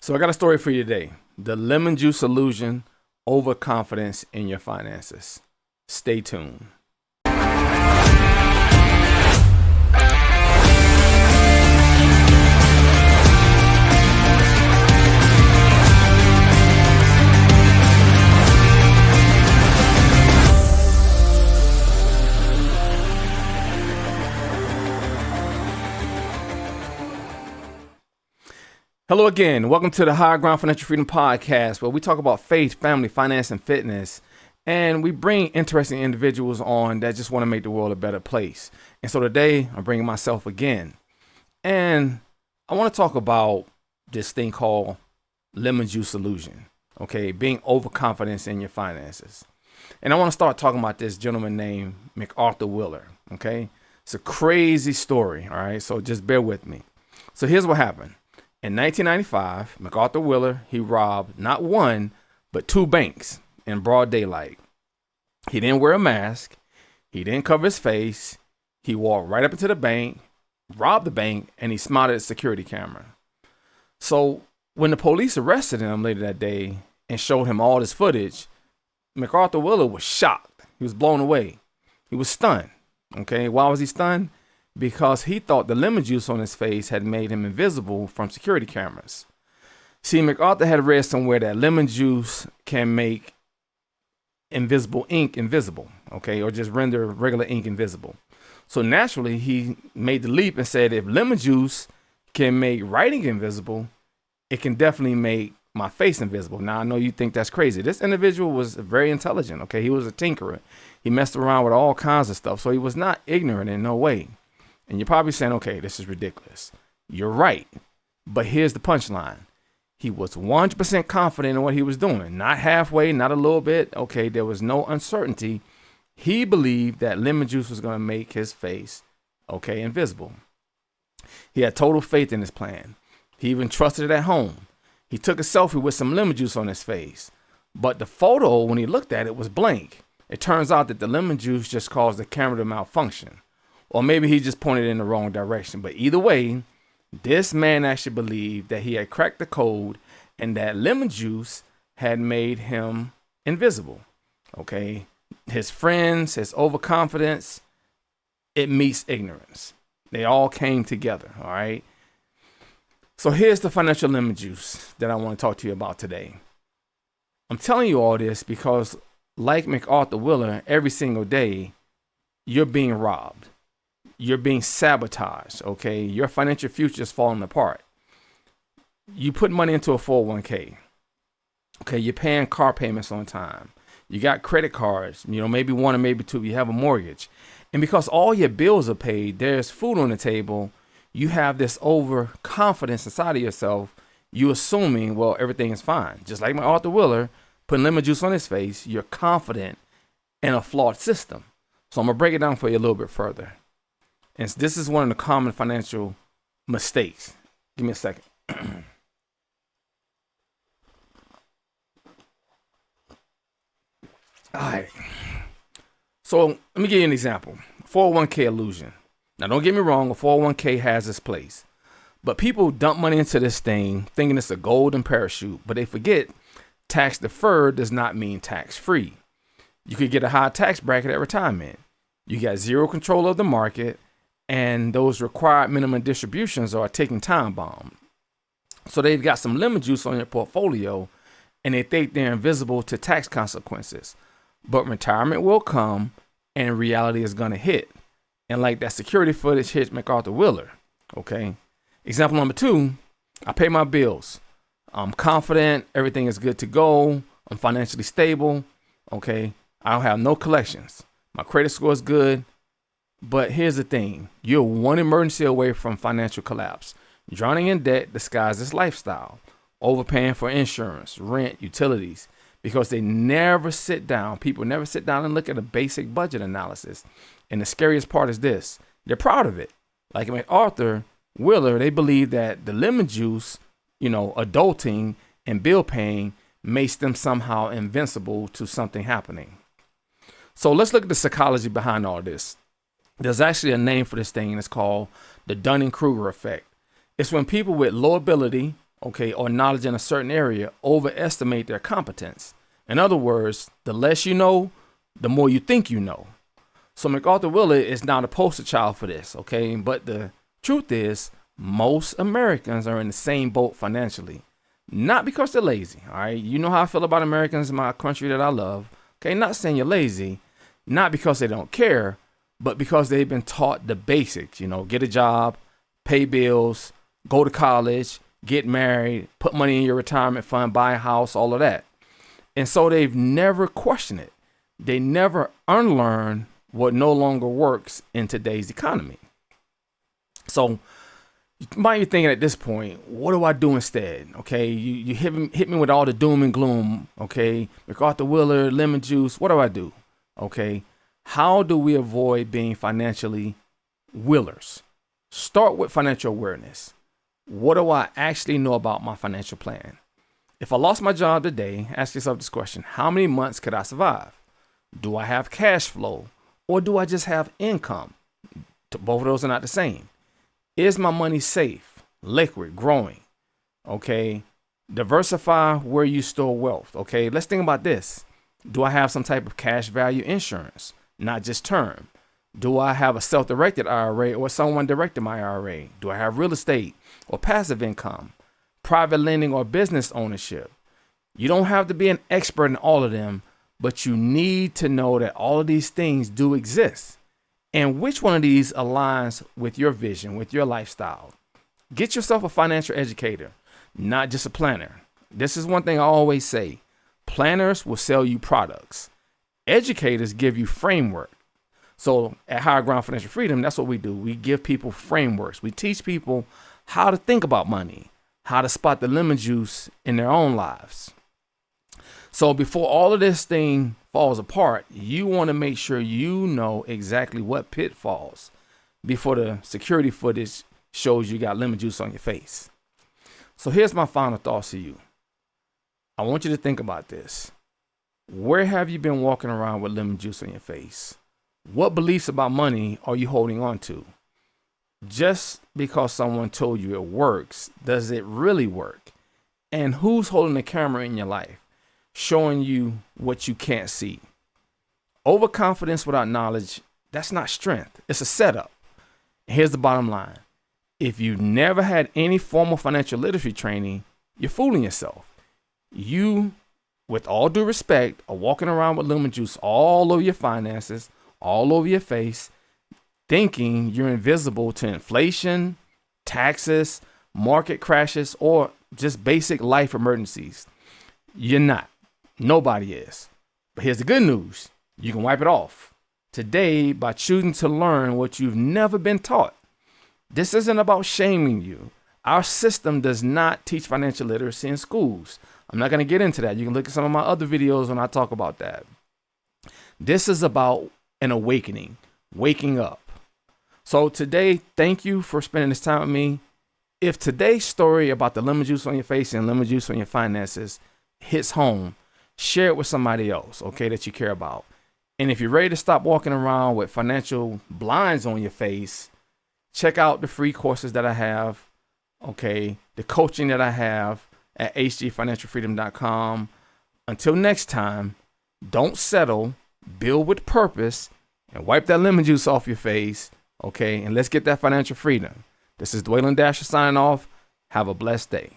So I got a story for you today. The lemon juice illusion, overconfidence in your finances. Stay tuned. Hello again. Welcome to the High Ground Financial Freedom Podcast, where we talk about faith, family, finance, and fitness. And we bring interesting individuals on that just want to make the world a better place. And so today I'm bringing myself again. And I want to talk about this thing called lemon juice illusion. Okay, being overconfident in your finances. And I want to start talking about this gentleman named MacArthur Wheeler. Okay, it's a crazy story. All right, so just bear with me. So here's what happened. In 1995, MacArthur Wheeler, he robbed not one, but two banks in broad daylight. He didn't wear a mask. He didn't cover his face. He walked right up into the bank, robbed the bank, and he smiled at the security camera. So when the police arrested him later that day and showed him all this footage, MacArthur Wheeler was shocked. He was blown away. He was stunned. Okay, why was he stunned? Because he thought the lemon juice on his face had made him invisible from security cameras. See, MacArthur had read somewhere that lemon juice can make invisible ink invisible, okay, or just render regular ink invisible. So naturally, he made the leap and said, if lemon juice can make writing invisible, it can definitely make my face invisible. Now, I know you think that's crazy. This individual was very intelligent, okay? He was a tinkerer. He messed around with all kinds of stuff, so he was not ignorant in no way. And you're probably saying, okay, this is ridiculous. You're right. But here's the punchline. He was 100% confident in what he was doing. Not halfway, not a little bit. Okay, there was no uncertainty. He believed that lemon juice was going to make his face, okay, invisible. He had total faith in his plan. He even trusted it at home. He took a selfie with some lemon juice on his face. But the photo, when he looked at it, was blank. It turns out that the lemon juice just caused the camera to malfunction. Or maybe he just pointed in the wrong direction. But either way, this man actually believed that he had cracked the code and that lemon juice had made him invisible. Okay. His friends, his overconfidence, it meets ignorance. They all came together. All right. So here's the financial lemon juice that I want to talk to you about today. I'm telling you all this because, like MacArthur Wheeler, every single day, you're being robbed. You're being sabotaged, okay? Your financial future is falling apart. You put money into a 401k. Okay, you're paying car payments on time. You got credit cards, maybe one or maybe two. You have a mortgage. And because all your bills are paid, there's food on the table. You have this overconfidence inside of yourself. You assuming, well, everything is fine. Just like MacArthur Wheeler putting lemon juice on his face, you're confident in a flawed system. So I'm going to break it down for you a little bit further. And this is one of the common financial mistakes. Give me a second. All right. So let me give you an example. 401k illusion. Now, don't get me wrong. A 401k has its place. But people dump money into this thing thinking it's a golden parachute. But they forget tax deferred does not mean tax free. You could get a high tax bracket at retirement. You got zero control of the market. And those required minimum distributions are a ticking time bomb. So they've got some lemon juice on your portfolio and they think they're invisible to tax consequences. But retirement will come and reality is going to hit. And like that security footage hit MacArthur Wheeler. Okay. Example number 2, I pay my bills. I'm confident. Everything is good to go. I'm financially stable. Okay. I don't have no collections. My credit score is good. But here's the thing. You're one emergency away from financial collapse. Drowning in debt disguised as lifestyle. Overpaying for insurance, rent, utilities. Because they never sit down. People never sit down and look at a basic budget analysis. And the scariest part is this. They're proud of it. Like MacArthur Wheeler, they believe that the lemon juice, adulting and bill paying makes them somehow invincible to something happening. So let's look at the psychology behind all this. There's actually a name for this thing, and it's called the Dunning-Kruger Effect. It's when people with low ability, okay, or knowledge in a certain area overestimate their competence. In other words, the less you know, the more you think you know. So MacArthur Wheeler is now the poster child for this, okay? But the truth is, most Americans are in the same boat financially. Not because they're lazy, all right? You know how I feel about Americans in my country that I love. Okay, not saying you're lazy, not because they don't care, but because they've been taught the basics, get a job, pay bills, go to college, get married, put money in your retirement fund, buy a house, all of that. And so they've never questioned it. They never unlearn what no longer works in today's economy. So you might be thinking at this point, what do I do instead? Okay, you hit me with all the doom and gloom. Okay, MacArthur Wheeler, lemon juice. What do I do? Okay, how do we avoid being financially Wheelers? Start with financial awareness. What do I actually know about my financial plan? If I lost my job today, ask yourself this question: how many months could I survive? Do I have cash flow? Or do I just have income? Both of those are not the same. Is my money safe, liquid, growing? Okay. Diversify where you store wealth. Okay. Let's think about this. Do I have some type of cash value insurance, not just term? Do I have a self-directed IRA or someone directed my IRA? Do I have real estate or passive income, private lending or business ownership? You don't have to be an expert in all of them, but you need to know that all of these things do exist and which one of these aligns with your vision, with your lifestyle. Get yourself a financial educator, not just a planner. This is one thing I always say. Planners will sell you products. Educators give you framework. So at Higher Ground Financial Freedom, that's what we do. We give people frameworks. We teach people how to think about money, how to spot the lemon juice in their own lives. So before all of this thing falls apart, you want to make sure you know exactly what pitfalls before the security footage shows you got lemon juice on your face. So here's my final thoughts to you. I want you to think about this. Where have you been walking around with lemon juice on your face? What beliefs about money are you holding on to? Just because someone told you it works, does it really work? And who's holding the camera in your life, showing you what you can't see? Overconfidence without knowledge, that's not strength. It's a setup. Here's the bottom line. If you never had any formal financial literacy training, you're fooling yourself. You, with all due respect, are walking around with lemon juice all over your finances, all over your face, thinking you're invisible to inflation, taxes, market crashes, or just basic life emergencies. You're not. Nobody is. But here's the good news. You can wipe it off today by choosing to learn what you've never been taught. This isn't about shaming you. Our system does not teach financial literacy in schools. I'm not going to get into that. You can look at some of my other videos when I talk about that. This is about an awakening, waking up. So today, thank you for spending this time with me. If today's story about the lemon juice on your face and lemon juice on your finances hits home, share it with somebody else, okay, that you care about. And if you're ready to stop walking around with financial blinds on your face, check out the free courses that I have, okay, the coaching that I have at hgfinancialfreedom.com. Until next time, don't settle, build with purpose, and wipe that lemon juice off your face, okay, and let's get that financial freedom. This is Dwalyn signing off. Have a blessed day.